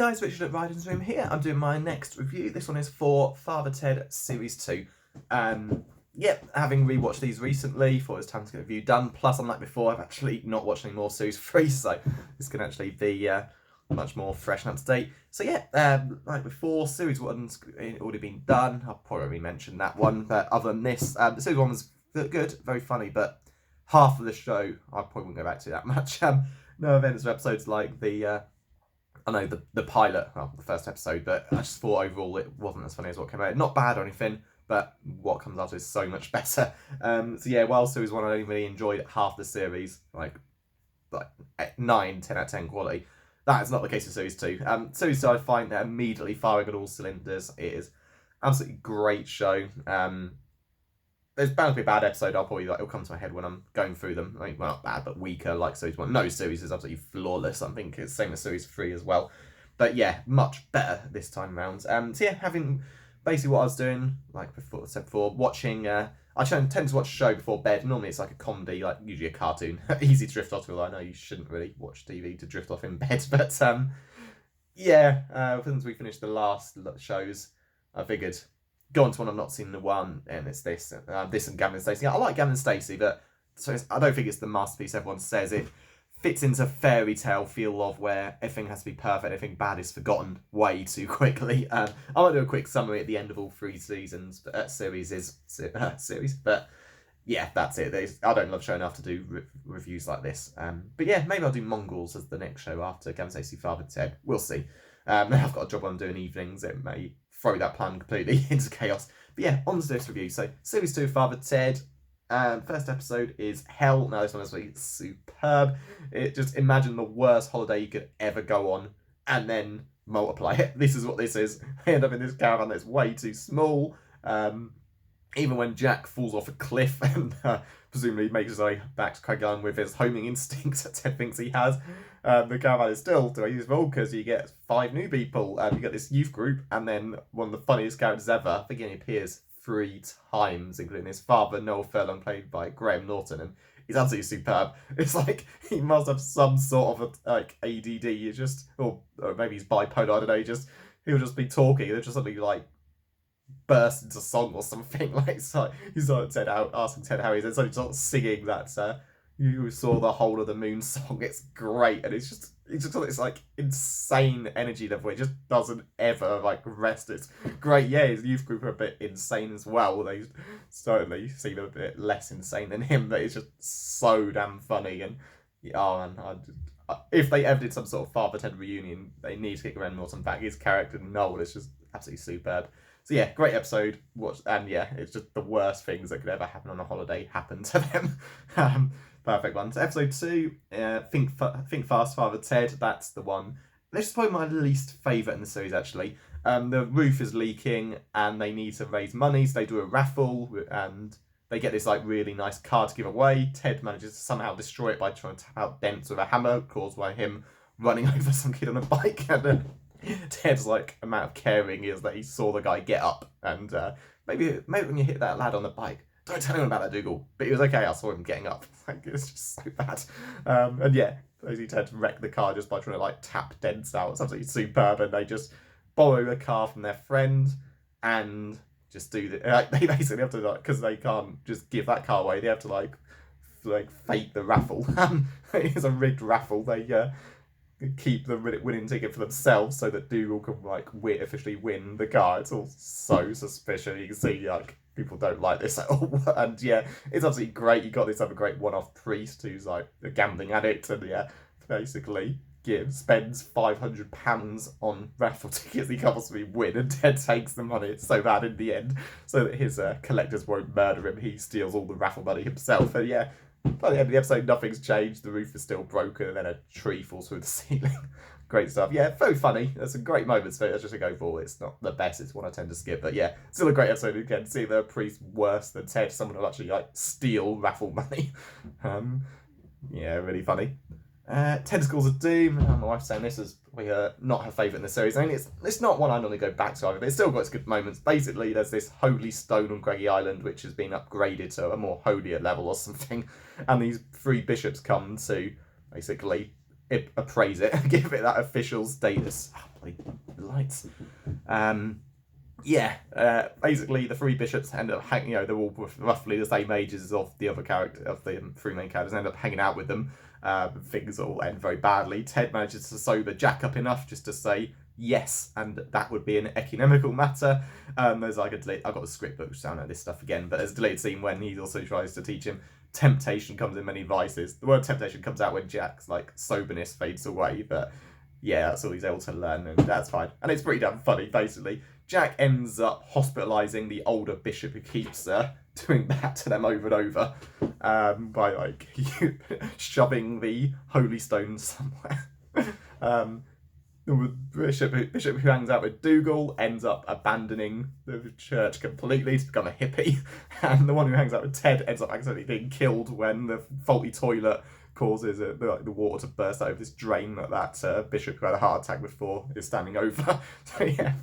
guys, Richard at Ryden's Room here. I'm doing my next review. This one is for Father Ted Series 2. Having rewatched these recently, thought it was time to get a review done. Plus, unlike before, I've actually not watched any more Series 3, so this can actually be much more fresh and up to date. So like before, Series 1's already been done. I'll probably mention that one, but other than this, Series 1 was good, very funny, but half of the show I probably wouldn't go back to that much. No events or episodes like the pilot, well, the first episode, but I just thought overall it wasn't as funny as what came out. Not bad or anything, but what comes after is so much better. While Series 1 I only really enjoyed half the series, like 9, 10 out of 10 quality, that is not the case with Series 2. Series 2 I find that immediately firing on all cylinders. It is absolutely great show. There's bound to be a bad episode. It'll come to my head when I'm going through them. I mean, well, not bad, but weaker, like Series 1. No series is absolutely flawless. I think it's the same as Series 3 as well. But yeah, much better this time around. Having basically what I was doing, like I said before, watching. I tend to watch a show before bed. Normally it's like a comedy, like usually a cartoon. Easy to drift off to, although I know you shouldn't really watch TV to drift off in bed. But since we finished the last shows, I figured go on to one I've not seen in a while, and it's this and Gavin and Stacey. I like Gavin and Stacey, but I don't think it's the masterpiece everyone says. It fits into fairy tale feel of where everything has to be perfect, everything bad is forgotten way too quickly. I might do a quick summary at the end of all 3 seasons, series, but yeah, that's it. I don't love show enough to do reviews like this. But yeah, maybe I'll do Mongols as the next show after Gavin and Stacey, Father Ted. We'll see. I've got a job I'm doing evenings. It may throw that plan completely into chaos. But yeah, on to this review. So, Series 2 Father Ted. First episode is Hell. Now, this one is really superb. Just imagine the worst holiday you could ever go on and then multiply it. This is what this is. I end up in this caravan that's way too small. Even when Jack falls off a cliff and presumably makes his way back to Craig Island with his homing instincts that Ted thinks he has, the caravan is still too useful because you get 5 new people. You get this youth group, and then one of the funniest characters ever. I think he appears 3 times, including his father, Noel Furlong, played by Graham Norton, and he's absolutely superb. It's like he must have some sort of ADD. Or maybe he's bipolar. I don't know. He'll just be talking, and just suddenly like burst into song or something. He's asking Ted how he's, and so he starts singing that "You Saw the Whole of the Moon" song. It's great, and it's like insane energy level. It just doesn't ever like rest. It's great. Yeah, his youth group are a bit insane as well. They certainly seem a bit less insane than him, but it's just so damn funny. And if they ever did some sort of Father Ted reunion, they need to get Graham Norton back. His character Noel is just absolutely superb. So yeah, great episode. It's just the worst things that could ever happen on a holiday happen to them. Perfect one. So episode 2, Think Fast, Father Ted. That's the one. This is probably my least favourite in the series, actually. The roof is leaking, and they need to raise money, so they do a raffle, and they get this like really nice car to give away. Ted manages to somehow destroy it by trying to tap out dents with a hammer, caused by him running over some kid on a bike. And Ted's like amount of caring is that he saw the guy get up, and maybe when you hit that lad on the bike, don't tell anyone about that, Dougal. But he was okay. I saw him getting up. It's just so bad. Basically Ted wreck the car just by trying to like tap dents out. It's absolutely superb, and they just borrow a car from their friend and just do the. They basically have to because they can't just give that car away. They have to like fake the raffle. It's a rigged raffle. They keep the winning ticket for themselves so that Dougal can officially win the car. It's all so suspicious. You can see people don't like this at all. And yeah, it's absolutely great. You got this other great one-off priest who's like a gambling addict, and basically spends £500 on raffle tickets he can't possibly win, and Ted takes the money. It's so bad in the end, so that his collectors won't murder him. He steals all the raffle money himself. And yeah, by the end of the episode, nothing's changed. The roof is still broken, and then a tree falls through the ceiling. Great stuff. Yeah, very funny. There's some great moments, but it's just a go for. It's not the best. It's one I tend to skip. But yeah, still a great episode. Again, see the priest worse than Ted. Someone will actually steal raffle money. Really funny. Tentacles of Doom. My wife's saying this is not her favourite in the series. I mean, it's not one I normally go back to either, but it's still got its good moments. Basically, there's this holy stone on Greggy Island, which has been upgraded to a more holier level or something, and these 3 bishops come to basically appraise it and give it that official status. Oh, bloody lights. Basically the three bishops end up hanging. They're all roughly the same ages of the other character, of the three main characters. End up hanging out with them. Things all end very badly. Ted manages to sober Jack up enough just to say yes, and that would be an economical matter. There's like I've got the script book, which sound like this stuff again, but there's a deleted scene when he also tries to teach him temptation comes in many vices. The word temptation comes out when Jack's like soberness fades away, but yeah, that's all he's able to learn, and that's fine. And it's pretty damn funny, basically. Jack ends up hospitalising the older bishop who keeps doing that to them over and over by like shoving the holy stone somewhere. The bishop who hangs out with Dougal ends up abandoning the church completely to become a hippie, and the one who hangs out with Ted ends up accidentally being killed when the faulty toilet causes the water to burst out of this drain that bishop who had a heart attack before is standing over. So yeah,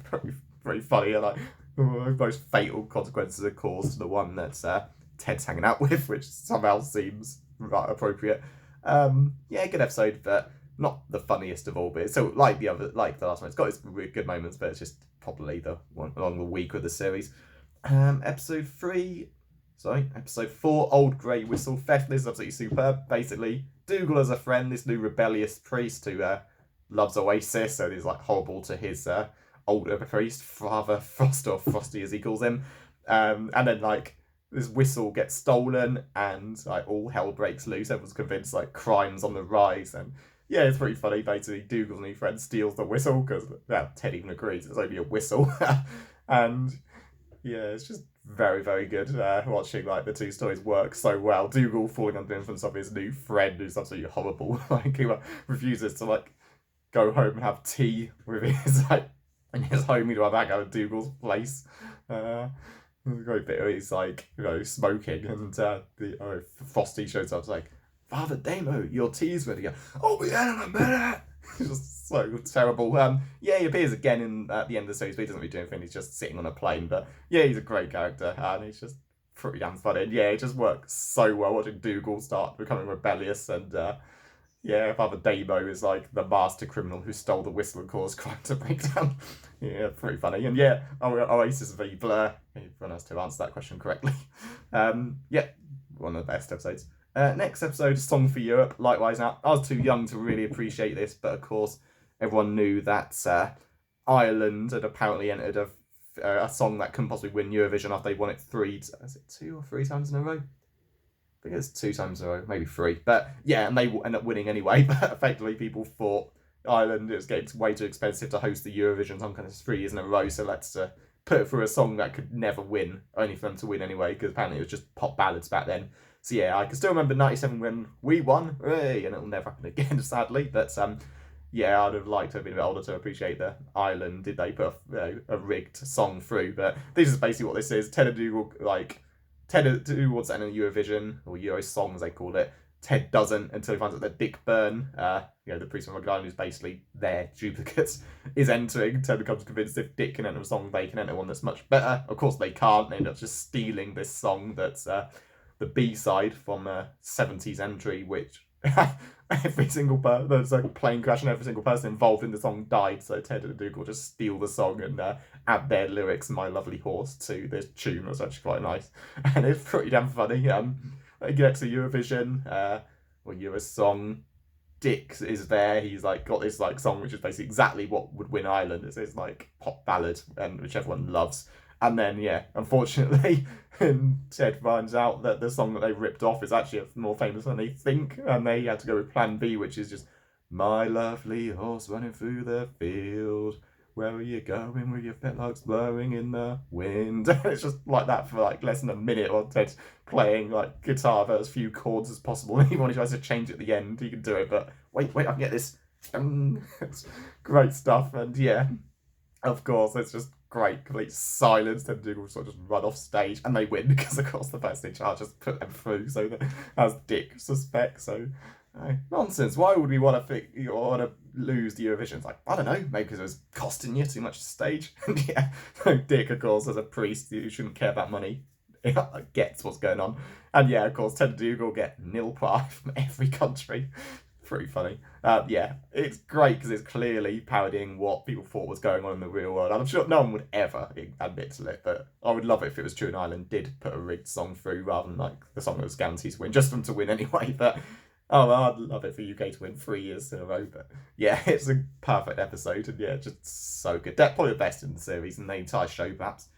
very funny. And like most fatal consequences are caused to the one that Ted's hanging out with, which somehow seems right appropriate. Good episode, but not the funniest of all bits. So like the last one, it's got its really good moments, but it's just probably the one along the week of the series. Episode 4, Old Grey Whistle Theft. This is absolutely superb. Basically, Dougal has a friend, this new rebellious priest who loves Oasis, so he's like horrible to his older priest, Father Frost, or Frosty as he calls him. And then like this whistle gets stolen, and like all hell breaks loose. Everyone's convinced like crime's on the rise, and yeah, it's pretty funny. Basically, Dougal's new friend steals the whistle because Ted even agrees it's only a whistle, and yeah, it's just very, very good watching like the two stories work so well. Dougal falling under the influence of his new friend who's absolutely horrible. Like he refuses to like go home and have tea with his like in his home. He'd rather hang out at Dougal's place. Great bit where he's like smoking, and Frosty shows up like, Father Damo, your tea's ready. I'll be in a minute. It's just so terrible. He appears again at the end of the series, but he doesn't really do anything. He's just sitting on a plane. But yeah, he's a great character, and he's just pretty damn funny. And yeah, it just works so well watching Dougal start becoming rebellious, and Father Damo is like the master criminal who stole the whistle and caused crime to break down. Yeah, pretty funny. And yeah, Oasis v Blur. Everyone has to answer that question correctly. One of the best episodes. Next episode, Song for Europe. Likewise, now I was too young to really appreciate this, but of course, everyone knew that Ireland had apparently entered a song that couldn't possibly win Eurovision after they won it 2 or 3 times in a row? I think it's 2 times in a row, maybe 3. But yeah, and they end up winning anyway. But effectively, people thought Ireland, it was getting way too expensive to host the Eurovision Song Contest 3 years in a row, so let's put it through a song that could never win, only for them to win anyway, because apparently it was just pop ballads back then. So yeah, I can still remember 97 when we won, and it'll never happen again, sadly. But I'd have liked to have been a bit older to appreciate the Ireland. Did they put a rigged song through? But this is basically what this is. Ted Dougal wants to enter Eurovision, or Euro Song as they call it. Ted doesn't until he finds out that Dick Byrne, the priest from Rhode Island, who's basically their duplicates, is entering. Ted becomes convinced if Dick can enter a song, they can enter one that's much better. Of course they can't. They end up just stealing this song that's the B-side from a 70s entry, which every single person, there's a plane crash and every single person involved in the song died, so Ted and Dougal just steal the song and add their lyrics, My Lovely Horse, to this tune. That's actually quite nice. And it's pretty damn funny. They get to Eurovision, or Eurosong. Dick is there. He's like got this like song which is basically exactly what would win Ireland. It's this like pop ballad, and which everyone loves. And then, unfortunately, Ted finds out that the song that they ripped off is actually more famous than they think, and they had to go with Plan B, which is just, My lovely horse running through the field, where are you going with your fetlocks blowing in the wind? It's just like that for like less than a minute, or Ted playing like guitar for as few chords as possible. Even when he tries to change at the end, he can do it, but wait, I can get this. It's great stuff, and of course, it's just great, complete silence. Ted and Dougal sort of just run off stage, and they win because, of course, the person in charge just put them through, so that as Dick suspects. So nonsense. Why would we want to lose the Eurovision? It's like, I don't know, maybe because it was costing you too much to stage. And Dick, of course, as a priest who shouldn't care about money, gets what's going on. And of course, Ted and Dougal get nil pride from every country. Pretty funny. Yeah, it's great because it's clearly parodying what people thought was going on in the real world. I'm sure no one would ever admit to it, but I would love it if it was true and Ireland did put a rigged song through rather than like the song that was guaranteed to win, just for them to win anyway. But oh, I'd love it for UK to win 3 years in a row. But yeah, it's a perfect episode, and yeah, just so good. That's probably the best in the series and the entire show, perhaps.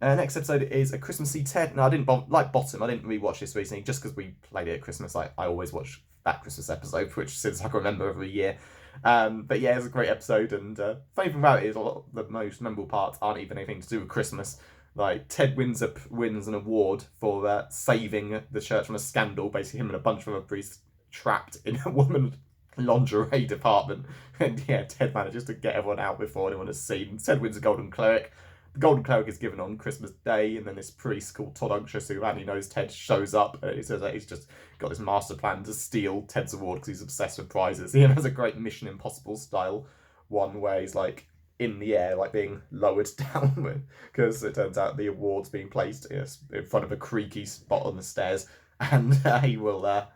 Next episode is A Christmassy Ted. Now, I didn't like Bottom. I didn't rewatch this recently just because we played it at Christmas. Like I always watch that Christmas episode, which since I can remember every year. But yeah, it's a great episode, and funny thing about it is a lot of the most memorable parts aren't even anything to do with Christmas. Like Ted wins an award for saving the church from a scandal. Basically, him and a bunch of other priests trapped in a woman's lingerie department, and yeah, Ted manages to get everyone out before anyone has seen. Ted wins a Golden Cleric. The Golden Cleric is given on Christmas Day, and then this priest called Todd Unctious, who only knows Ted, shows up. And he says that he's just got this master plan to steal Ted's award because he's obsessed with prizes. He has a great Mission Impossible style one where he's like in the air, like being lowered down, because it turns out the award's being placed in front of a creaky spot on the stairs, and he will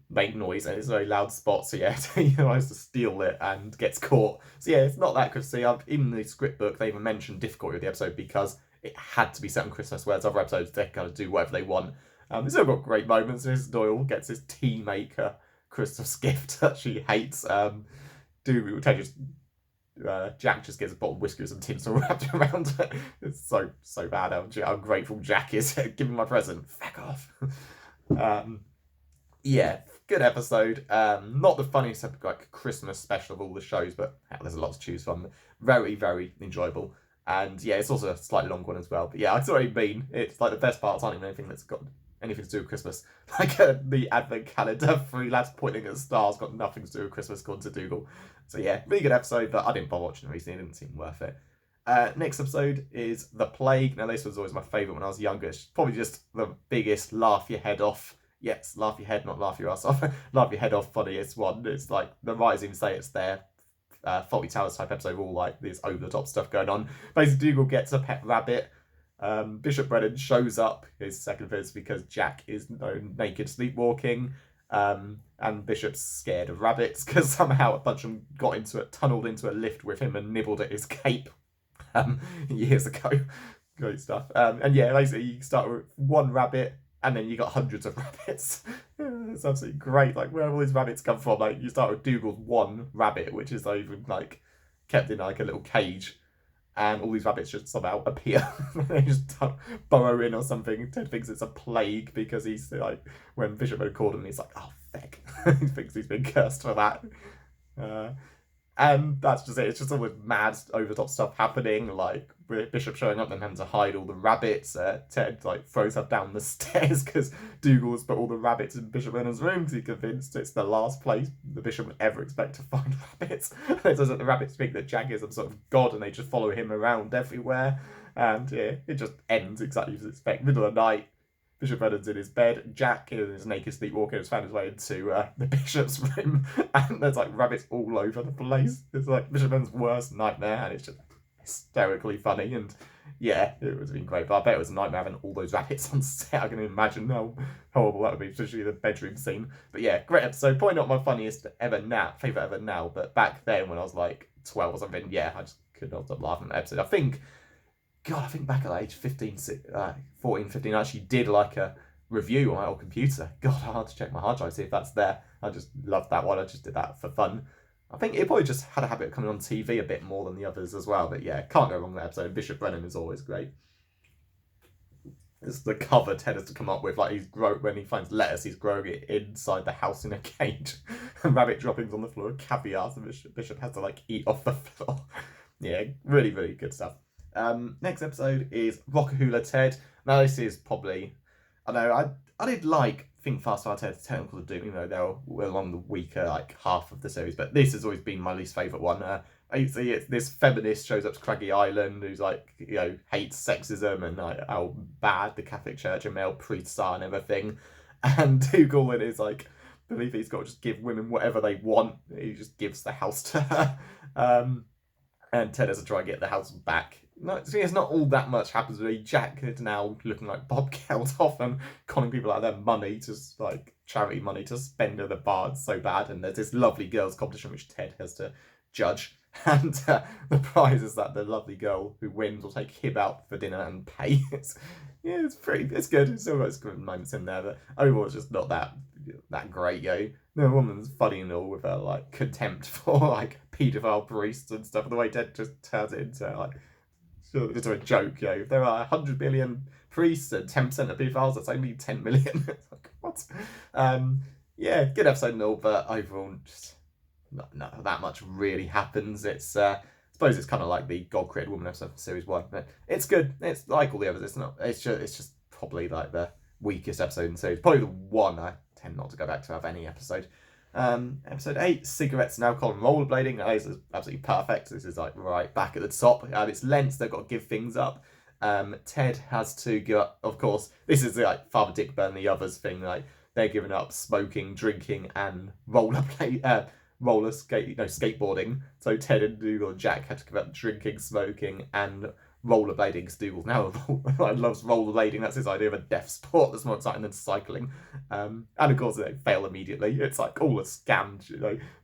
make noise, and it's a very loud spot, so yeah, he tries to steal it and gets caught. So yeah, it's not that Christmassy. In the script book, they even mentioned difficulty of the episode because it had to be set on Christmas, whereas other episodes, they kind of do whatever they want. It's still got great moments. Mrs. Doyle gets his tea maker Christmas gift that she hates. Jack just gets a bottle of whiskey with some tinsel wrapped around it. It's so bad how grateful Jack is. Give me my present. Fuck off. Yeah, good episode. Not the funniest like Christmas special of all the shows, but there's a lot to choose from. Very, very enjoyable. And yeah, it's also a slightly long one as well. But yeah, I see what you mean. It's like the best parts aren't even anything that's got anything to do with Christmas. Like the advent calendar, 3 lads pointing at stars, got nothing to do with Christmas, according to Dougal. So yeah, really good episode, but I didn't bother watching it recently. It didn't seem worth it. Next episode is The Plague. Now, this was always my favourite when I was younger. It's probably just the biggest laugh your head off. Yes, laugh your head, not laugh your ass off. Laugh your head off, funniest one. It's like the writers even say it's their Fawlty Towers type episode, all like this over the top stuff going on. Basically, Dougal gets a pet rabbit. Bishop Brennan shows up, his second visit, because Jack is naked sleepwalking. And Bishop's scared of rabbits because somehow a bunch of them tunneled into a lift with him and nibbled at his cape years ago. Great stuff. And yeah, basically you start with one rabbit, and then you got hundreds of rabbits. It's absolutely great. Like, where all these rabbits come from? Like, you start with Dougal's one rabbit, which is even like kept in like a little cage, and all these rabbits just somehow appear. They just burrow in or something. Ted thinks it's a plague because he's like, when Bishop had called him, he's like, oh, feck. He thinks he's been cursed for that. And that's just it. It's just all this mad, over-the-top stuff happening, like Bishop showing up and having to hide all the rabbits. Ted like throws her down the stairs because Dougal's put all the rabbits in Bishop Brennan's room because he's convinced it's the last place the Bishop would ever expect to find rabbits. And it says that the rabbits think that Jack is some sort of god and they just follow him around everywhere. And yeah, it just ends exactly as you expect. Middle of the night, Bishop Brennan's in his bed. Jack, in his naked sleepwalker, has found his way into the Bishop's room, and there's like rabbits all over the place. It's like Bishop Brennan's worst nightmare, and it's just hysterically funny. And yeah, it was been great. But I bet it was a nightmare having all those rabbits on set. I can imagine how horrible that would be, especially the bedroom scene. But yeah, great episode. Probably not my funniest favourite ever now, but back then when I was like 12 or something, yeah, I just could not stop laughing at that episode. I think back at age 14, 15, I actually did like a review on my old computer. God, I had to check my hard drive, see if that's there. I just loved that one. I just did that for fun. I think it probably just had a habit of coming on TV a bit more than the others as well. But yeah, can't go wrong with that episode. Bishop Brennan is always great. It's the cover Ted has to come up with. Like when he finds lettuce, he's growing it inside the house in a cage. And rabbit droppings on the floor, caviar. So Bishop has to like eat off the floor. Yeah, really, really good stuff. Next episode is Rockahula Ted. Now this is probably, I did like Think Fast, Far Ted, Technical of Doom, even though they're along the weaker like half of the series, but this has always been my least favourite one. I see this feminist shows up to Craggy Island who's like, hates sexism and like how bad the Catholic Church and male priests are and everything. And Dougal is like, believe he's got to just give women whatever they want. He just gives the house to her. And Ted has to try and get the house back. No, it's not all that much happens really. Jack is now looking like Bob Geldof and conning people out of their money to like charity money to spend at the bar. It's so bad. And there's this lovely girls competition which Ted has to judge. And the prize is that the lovely girl who wins will take him out for dinner and pay. It's good. It's still got some good moments in there, but overall it's just not that great, The woman's funny and all with her like contempt for like paedophile priests and stuff, and the way Ted just turns it into like it's a joke, If there are 100 billion priests and 10% of pedophiles, that's only 10 million. It's like, what? Good episode and all, but overall just not that much really happens. It's I suppose it's kind of like the God Created Woman episode from series 1, but it's good. It's like all the others. It's just probably like the weakest episode in the series. Probably the one I tend not to go back to have any episode. Episode 8, cigarettes and alcohol and rollerblading. This is absolutely perfect. This is like right back at the top. It's Lent, they've got to give things up. Ted has to give up, of course, this is like Father Dick Burn the others thing, like they're giving up smoking, drinking and skateboarding. So Ted and Dougal and Jack had to give up drinking, smoking and rollerblading, because Dougal's now loves rollerblading. That's his idea of a deaf sport that's more exciting than cycling. And of course they fail immediately. It's like all a scam,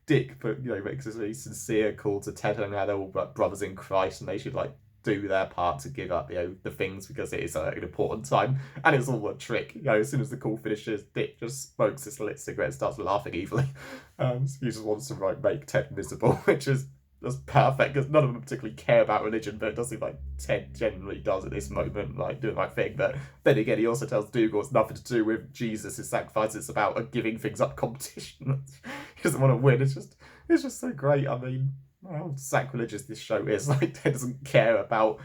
Dick makes this really sincere call to Ted and how they're all like brothers in Christ and they should like do their part to give up the things because it is an important time, and it's all a trick. As soon as the call finishes, Dick just smokes his lit cigarette and starts laughing evilly. So he just wants to make Ted miserable, which is just perfect because none of them particularly care about religion, but it does seem like Ted generally does at this moment, like doing the right thing. But then again, he also tells Dougal it's nothing to do with Jesus' sacrifice, it's about a giving things up competition. He doesn't want to win. It's just so great. I mean, how sacrilegious this show is. Like, Ted doesn't care about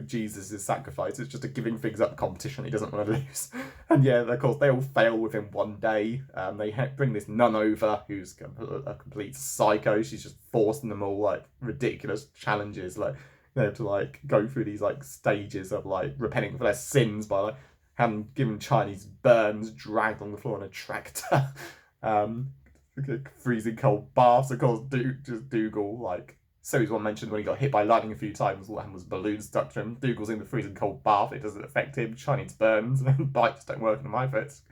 Jesus' sacrifice. It's just a giving things up competition he doesn't want to lose. And of course they all fail within one day. They bring this nun over who's a complete psycho. She's just forcing them all like ridiculous challenges, like they have to like go through these like stages of like repenting for their sins by like having given Chinese burns, dragged on the floor in a tractor. Freezing cold baths. Of course, Dougal, like series 1 mentioned when he got hit by lightning a few times, all that was balloons stuck to him. Dougal's in the freezing cold bath, it doesn't affect him. Chinese burns and bites don't work on him either. It's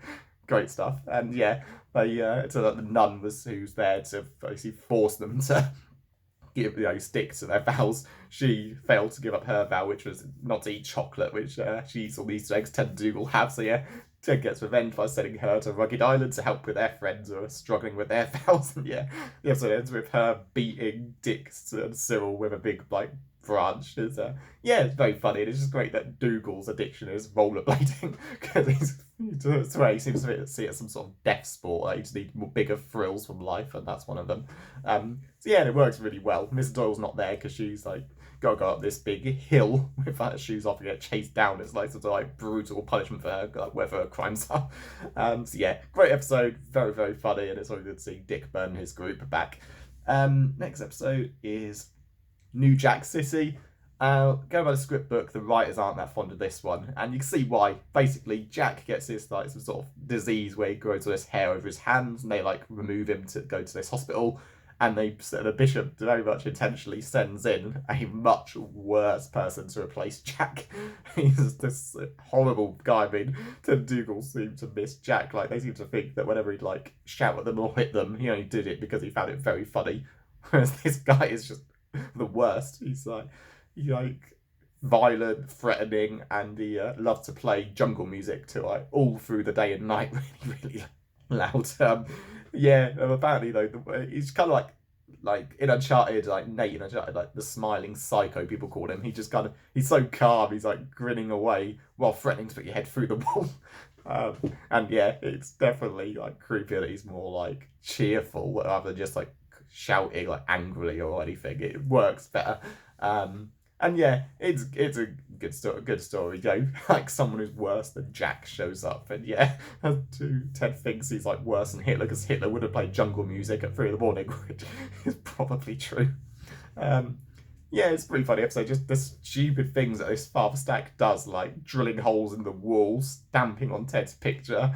great stuff. And the nun who's there to basically force them to stick to their vows. She failed to give up her vow, which was not to eat chocolate, which she eats all these eggs Ted and Dougal have. So Ted gets revenge by sending her to Rugged Island to help with their friends who are struggling with their vows. And the episode ends with her beating Dick and Cyril with a big branch. It's very funny. And it's just great that Dougal's addiction is rollerblading because he seems to see it as some sort of death sport. Like, you just need more bigger thrills from life, and that's one of them. It works really well. Miss Doyle's not there because she's like got to go up this big hill without her shoes off and get chased down. It's like sort of brutal punishment for her, whatever her crimes are. Great episode, very very funny, and it's always good to see Dick Burn and his group back. Next episode is New Jack Sissy. Going by the script book, the writers aren't that fond of this one, and you can see why. Basically, Jack gets this some sort of disease where he grows all this hair over his hands, and they remove him to go to this hospital. And the bishop very much intentionally sends in a much worse person to replace Jack. He's this horrible guy. I mean, Ted Dougal seem to miss Jack. Like, they seem to think that whenever he'd shout at them or hit them, he only did it because he found it very funny. Whereas this guy is just the worst. He's violent, threatening, and he loves to play jungle music to all through the day and night, really, really loud. Apparently though, he's kind of like in Uncharted, Nate in Uncharted, the smiling psycho people call him. He's so calm, he's grinning away while threatening to put your head through the wall. It's definitely creepier that he's more cheerful rather than just shouting angrily or anything. It works better. It's a good story. Someone who's worse than Jack shows up, and Ted thinks he's worse than Hitler because Hitler would have played jungle music at 3 a.m, which is probably true. It's a pretty funny episode. Just the stupid things that this Father Stack does, like drilling holes in the wall, stamping on Ted's picture,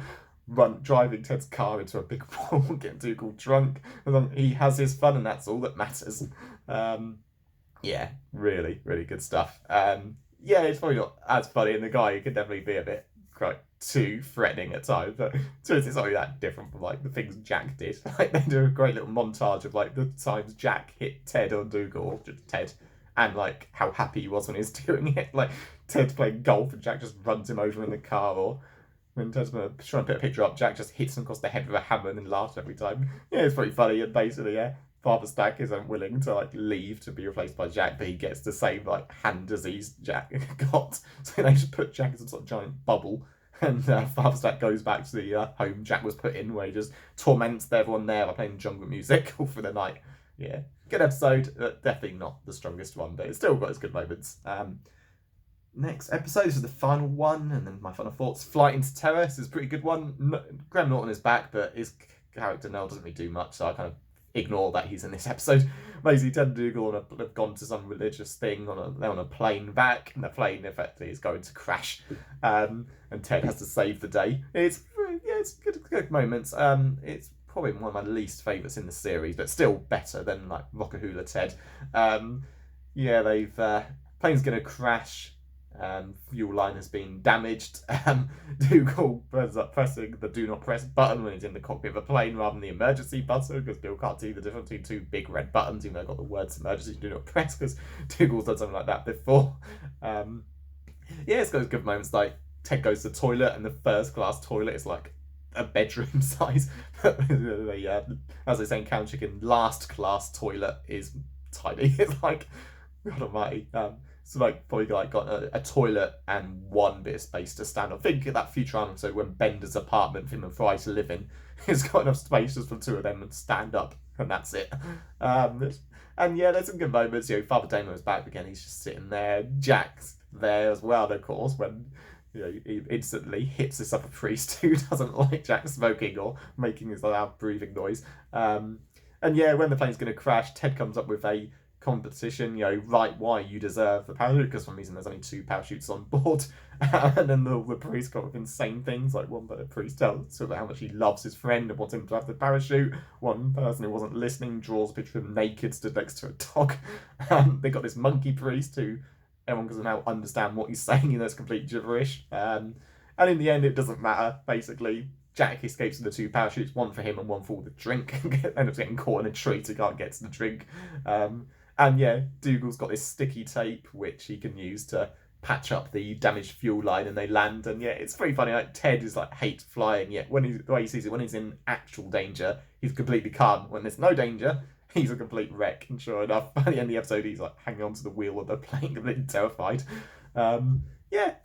driving Ted's car into a big wall, getting Dougal drunk, and then he has his fun, and that's all that matters. Really, really good stuff. It's probably not as funny, and the guy could definitely be a bit too threatening at times. But so it's not really that different from like the things Jack did. Like they do a great little montage of like the times Jack hit Ted or Dougal, or just Ted, and like how happy he was when he was doing it. Like Ted's playing golf and Jack just runs him over in the car, or when Ted's trying to put a picture up, Jack just hits him across the head with a hammer and then laughs every time. Yeah, it's pretty funny. And basically, yeah, Father Stack is unwilling to like leave to be replaced by Jack, but he gets the same like hand disease Jack got. So they just put Jack in some sort of giant bubble. And Father Stack goes back to the home Jack was put in, where he just torments everyone there by playing jungle music all for the night. Yeah, good episode. Definitely not the strongest one, but it's still got its good moments. Next episode, this is the final one, and then my final thoughts. Flight into Terror. This is a pretty good one. Graham Norton is back, but his character now doesn't really do much, so I kind of ignore that he's in this episode. Basically, Ted and Dougal have gone to some religious thing they're on a plane back, and the plane effectively is going to crash, and Ted has to save the day. It's good moments. It's probably one of my least favourites in the series, but still better than like Rockahula Ted. They've plane's gonna crash. Fuel line has been damaged. Dougal ends up pressing the do not press button when he's in the cockpit of a plane rather than the emergency button, because Bill can't see the difference between two big red buttons, even though I've got the words emergency do not press, because Dougal's done something like that before. It's got good moments, like Ted goes to the toilet and the first class toilet is like a bedroom size. As they say in Count Chicken, last class toilet is tiny. It's like, God almighty. So like probably like got a toilet and one bit of space to stand on. Think of that Futurama episode when Bender's apartment for him and Fry to live in. It's got enough space just for the two of them and stand up, and that's it. And yeah, there's some good moments. Father Damon is back again. He's just sitting there. Jack's there as well, of course, when he instantly hits this other priest who doesn't like Jack smoking or making his loud breathing noise. And yeah, when the plane's going to crash, Ted comes up with a competition, write why you deserve the parachute, because for some reason there's only 2 parachutes on board. And then the priest got with insane things, like one priest tells sort of how much he loves his friend and wants him to have the parachute. One person who wasn't listening draws a picture of him naked stood next to a dog. They got this monkey priest who everyone can now understand what he's saying, it's complete gibberish. And in the end it doesn't matter. Basically Jack escapes with the 2 parachutes, one for him and one for the drink. Ends up getting caught in a tree so he can't get to the drink. And yeah, Dougal's got this sticky tape which he can use to patch up the damaged fuel line, and they land. And yeah, it's pretty funny. Like Ted is like hates flying, yet the way he sees it, when he's in actual danger, he's completely calm. When there's no danger, he's a complete wreck. And sure enough, by the end of the episode, he's like hanging onto the wheel of the plane, completely terrified. Funny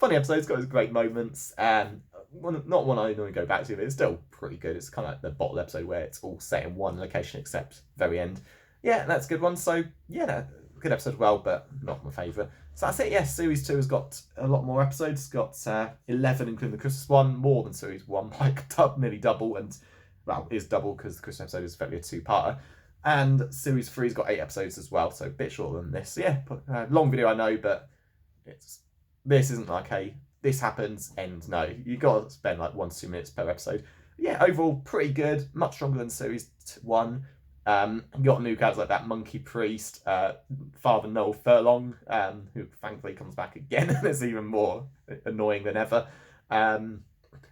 episode. It's got its great moments, and not one I normally go back to, but it's still pretty good. It's kind of like the bottle episode where it's all set in one location except very end. Yeah, that's a good one. So, yeah, good episode as well, but not my favourite. So that's it, yes. Series 2 has got a lot more episodes. It's got 11, including the Christmas one, more than Series 1, like nearly double, and, well, is double because the Christmas episode is effectively a 2-parter. And Series 3's got 8 episodes as well, so a bit shorter than this. So, yeah, long video, I know, but this isn't like this happens, end. No, you've got to spend like 1 to 2 minutes per episode. Yeah, overall, pretty good. Much stronger than Series 1. You got new characters like that monkey priest, Father Noel Furlong, who thankfully comes back again and is even more annoying than ever. And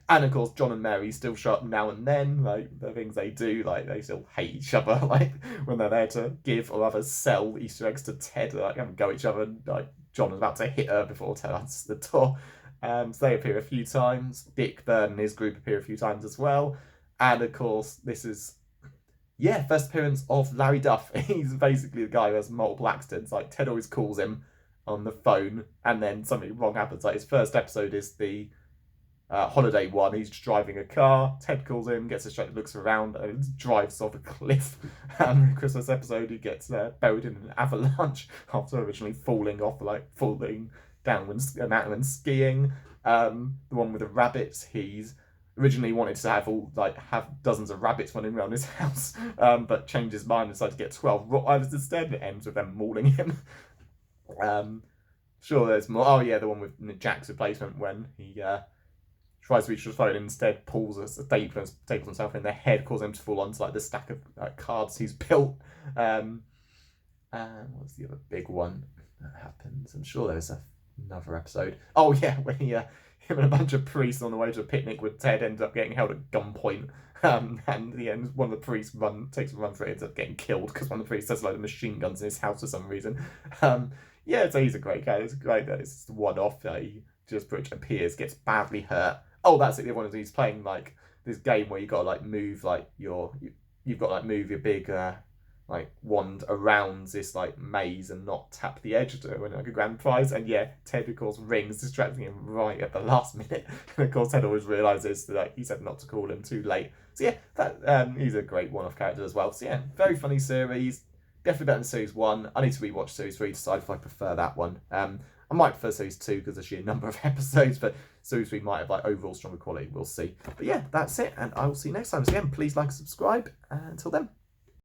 of course, John and Mary still show up now and then, like the things they do, like they still hate each other, like when they're there to give or rather sell Easter eggs to Ted, like have them go at each other, like John is about to hit her before Ted answers the door. So they appear a few times. Dick Bird and his group appear a few times as well. And of course, this is first appearance of Larry Duff. He's basically the guy who has multiple accidents. Like Ted always calls him on the phone, and then something wrong happens. Like his first episode is the holiday one. He's driving a car. Ted calls him, gets distracted, looks around, and drives off a cliff. Christmas episode, he gets buried in an avalanche after originally falling down when skiing. The one with the rabbits, he's originally wanted to have dozens of rabbits running around his house, but changed his mind and decided to get 12 Rottweilers instead. It ends with them mauling him. Sure, there's more. Oh yeah, the one with Jack's replacement when he tries to reach the phone and instead pulls a staple himself in the head, causing him to fall onto like the stack of cards he's built. And what's the other big one that happens? I'm sure there's another episode. Oh yeah, when he him and a bunch of priests on the way to a picnic with Ted ends up getting held at gunpoint. And in the end, one of the priests takes a run for it, ends up getting killed because one of the priests has a load of machine guns in his house for some reason. Yeah, so he's a great guy. It's great that it's one off. He just pretty much appears, gets badly hurt. Oh, that's it. The other one is he's playing like this game where you got to like move like you've got to like move your big like wand around this like maze and not tap the edge to win like a grand prize. And yeah, Ted of course rings, distracting him right at the last minute. And of course Ted always realizes that he said not to call him too late. So yeah, that he's a great one-off character as well. So yeah, very funny series. Definitely better than series 1. I need to rewatch series 3 to decide if I prefer that one. I might prefer series 2 because of the sheer number of episodes, but series 3 might have like overall stronger quality. We'll see. But yeah, that's it, and I will see you next time. So again, please like and subscribe. And until then.